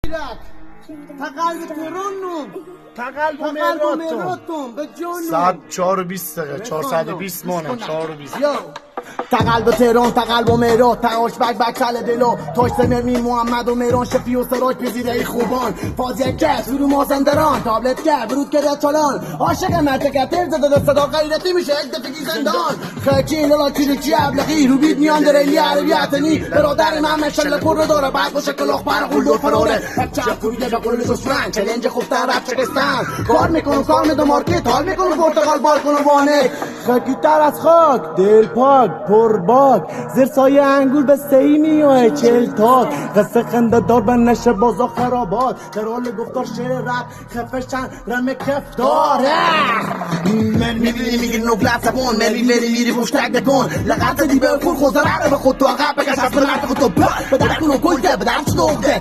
تقلب تهرانم تقلب مهراتم به جانم ساعت 4 و 20 دقیقه 420 مونه 4 و 20 تقلب تهران تقلب و مهرات تقاش بک بک کل دلو تاش سمرمین محمد و مهران شفی و سراج پذیره ای خوبان فازی کس فرو مازندران تابلت که برود که چالان عاشق مرتکه تر زده صدا غیرتی میشه دفگی زندان خاکی لالا چی ابلغی رو بید میان در ایلی عربیتنی برادر من مشل پر داره بعد باشه کلاخ پر قلدر فراره بچه کویده به قول سوسران چلنج خوبتر رب چکستان کار میکنم کار میدو مارکت حال میکنم پرتقال بالکن و وانه خاکی تر از خاک دل پاک پر باک زیر سایه انگور به سی میوه 40 تاک قصه خنده دار به نشه بازا خرابات در حال گفتار شعر رب خفه چند رم کف داره من میبینی میگی نوبلت زبون میری مشتک دکن لغت دی به خود خوزه به خود تو عقب بکش از بلند خود تو به در کنو کلده به در چنوده